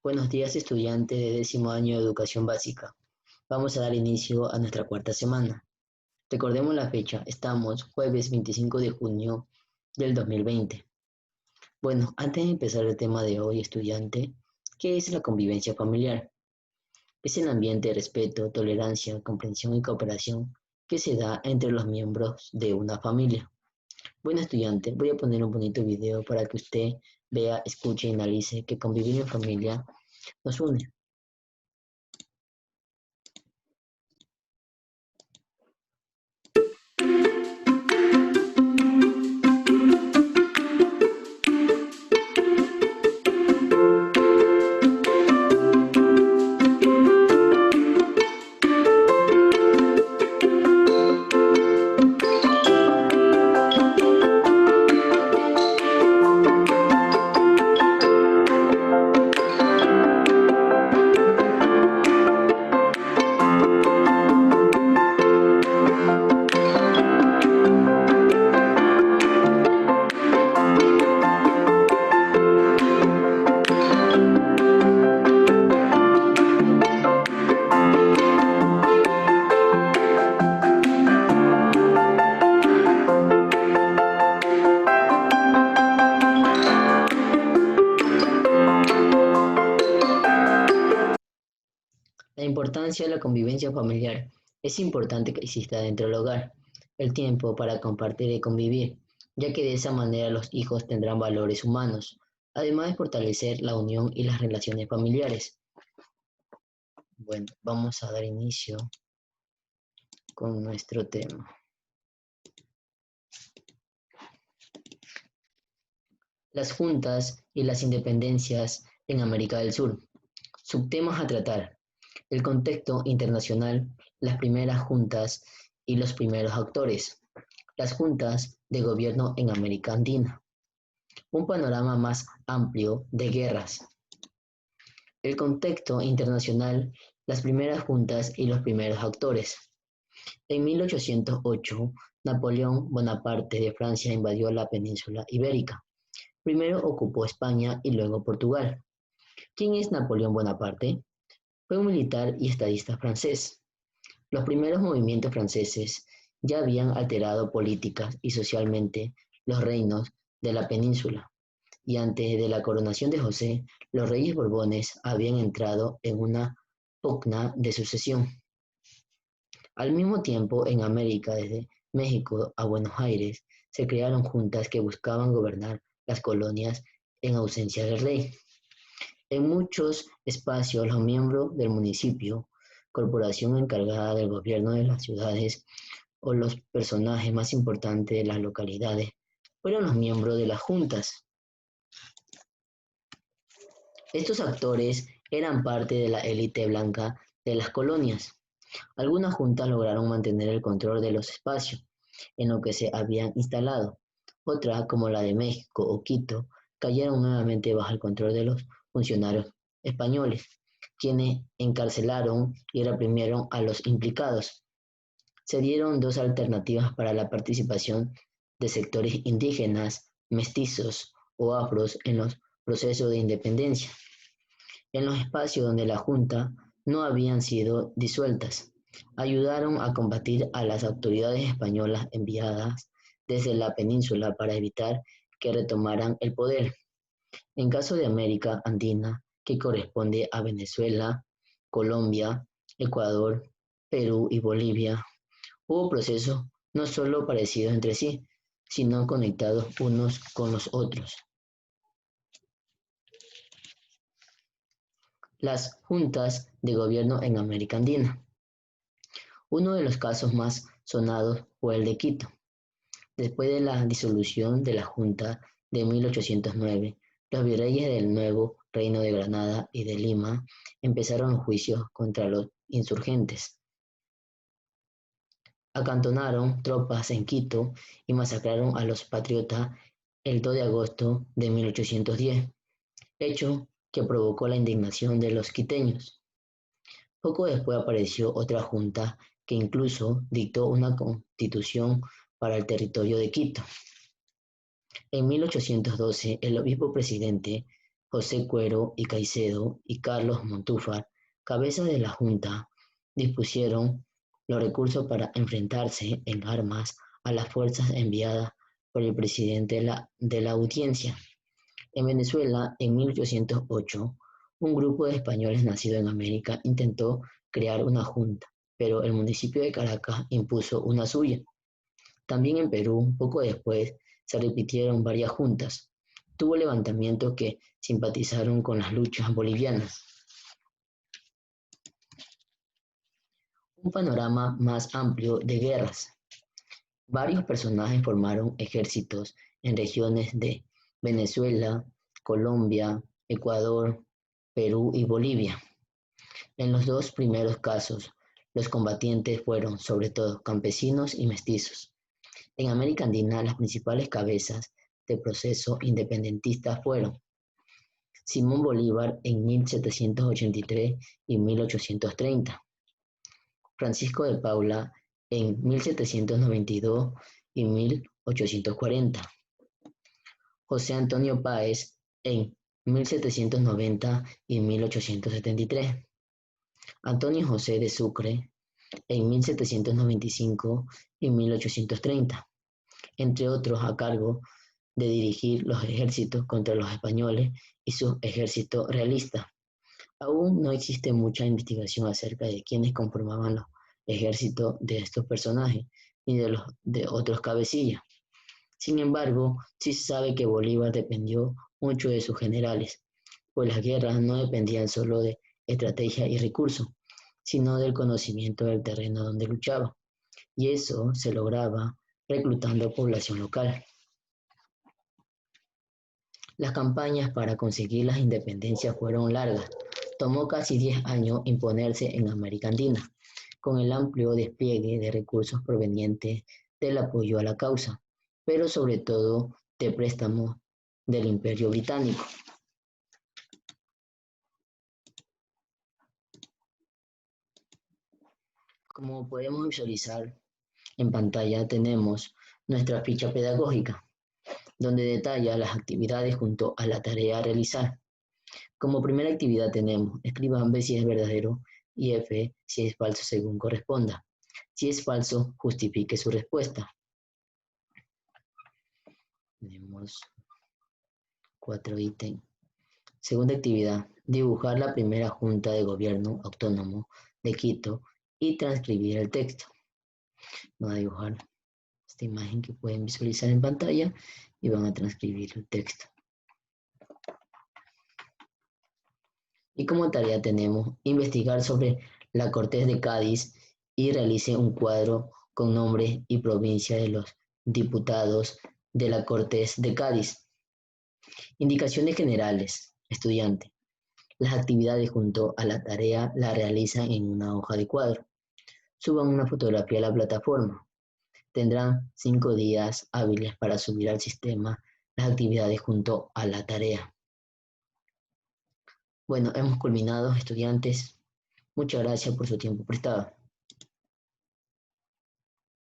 Buenos días, estudiantes de 10º año de educación básica. Vamos a dar inicio a nuestra cuarta semana. Recordemos la fecha, estamos jueves 25 de junio del 2020. Bueno, antes de empezar el tema de hoy, estudiante, ¿qué es la convivencia familiar? Es el ambiente de respeto, tolerancia, comprensión y cooperación que se da entre los miembros de una familia. Bueno, estudiante, voy a poner un bonito video para que usted vea, escuche y analice que convivir en familia nos une. La importancia de la convivencia familiar. Es importante que exista dentro del hogar el tiempo para compartir y convivir, ya que de esa manera los hijos tendrán valores humanos, además de fortalecer la unión y las relaciones familiares. Bueno, vamos a dar inicio con nuestro tema. Las juntas y las independencias en América del Sur. Subtemas a tratar. El contexto internacional, las primeras juntas y los primeros actores. Las juntas de gobierno en América Andina. Un panorama más amplio de guerras. El contexto internacional, las primeras juntas y los primeros actores. En 1808, Napoleón Bonaparte de Francia invadió la península ibérica. Primero ocupó España y luego Portugal. ¿Quién es Napoleón Bonaparte? Fue un militar y estadista francés. Los primeros movimientos franceses ya habían alterado política y socialmente los reinos de la península, y antes de la coronación de José, los reyes borbones habían entrado en una pugna de sucesión. Al mismo tiempo, en América, desde México a Buenos Aires, se crearon juntas que buscaban gobernar las colonias en ausencia del rey. En muchos espacios, los miembros del municipio, corporación encargada del gobierno de las ciudades o los personajes más importantes de las localidades, fueron los miembros de las juntas. Estos actores eran parte de la élite blanca de las colonias. Algunas juntas lograron mantener el control de los espacios en los que se habían instalado. Otras, como la de México o Quito, cayeron nuevamente bajo el control de los funcionarios españoles, quienes encarcelaron y reprimieron a los implicados. Se dieron dos alternativas para la participación de sectores indígenas, mestizos o afros en los procesos de independencia. En los espacios donde la Junta no habían sido disueltas, ayudaron a combatir a las autoridades españolas enviadas desde la península para evitar que retomaran el poder. En caso de América Andina, que corresponde a Venezuela, Colombia, Ecuador, Perú y Bolivia, hubo procesos no solo parecidos entre sí, sino conectados unos con los otros. Las juntas de gobierno en América Andina. Uno de los casos más sonados fue el de Quito. Después de la disolución de la Junta de 1809, los virreyes del nuevo Reino de Granada y de Lima empezaron juicios contra los insurgentes. Acantonaron tropas en Quito y masacraron a los patriotas el 2 de agosto de 1810, hecho que provocó la indignación de los quiteños. Poco después apareció otra junta que incluso dictó una constitución para el territorio de Quito. En 1812, el obispo presidente José Cuero y Caicedo y Carlos Montúfar, cabezas de la Junta, dispusieron los recursos para enfrentarse en armas a las fuerzas enviadas por el presidente de la audiencia. En Venezuela, en 1808, un grupo de españoles nacidos en América intentó crear una junta, pero el municipio de Caracas impuso una suya. También en Perú, poco después, se repitieron varias juntas. Tuvo levantamientos que simpatizaron con las luchas bolivianas. Un panorama más amplio de guerras. Varios personajes formaron ejércitos en regiones de Venezuela, Colombia, Ecuador, Perú y Bolivia. En los dos primeros casos, los combatientes fueron sobre todo campesinos y mestizos. En América Andina, las principales cabezas del proceso independentista fueron Simón Bolívar en 1783 y 1830, Francisco de Paula en 1792 y 1840, José Antonio Páez en 1790 y 1873, Antonio José de Sucre en 1795 y 1830, entre otros a cargo de dirigir los ejércitos contra los españoles y sus ejércitos realistas. Aún no existe mucha investigación acerca de quiénes conformaban los ejércitos de estos personajes ni de los de otros cabecillas. Sin embargo, sí se sabe que Bolívar dependió mucho de sus generales, pues las guerras no dependían solo de estrategia y recursos, sino del conocimiento del terreno donde luchaba, y eso se lograba reclutando población local. Las campañas para conseguir las independencias fueron largas. Tomó casi 10 años imponerse en América Andina, con el amplio despliegue de recursos provenientes del apoyo a la causa, pero sobre todo de préstamos del Imperio Británico. Como podemos visualizar en pantalla, tenemos nuestra ficha pedagógica, donde detalla las actividades junto a la tarea a realizar. Como primera actividad tenemos, escriban B si es verdadero y F si es falso según corresponda. Si es falso, justifique su respuesta. Tenemos 4 ítems. Segunda actividad, dibujar la primera Junta de Gobierno Autónomo de Quito y transcribir el texto. Van a dibujar esta imagen que pueden visualizar en pantalla y van a transcribir el texto. Y como tarea tenemos investigar sobre la Cortes de Cádiz y realice un cuadro con nombres y provincia de los diputados de la Cortes de Cádiz. Indicaciones generales, estudiante. Las actividades junto a la tarea la realizan en una hoja de cuadro. Suban una fotografía a la plataforma. Tendrán 5 días hábiles para subir al sistema las actividades junto a la tarea. Bueno, hemos culminado, estudiantes. Muchas gracias por su tiempo prestado.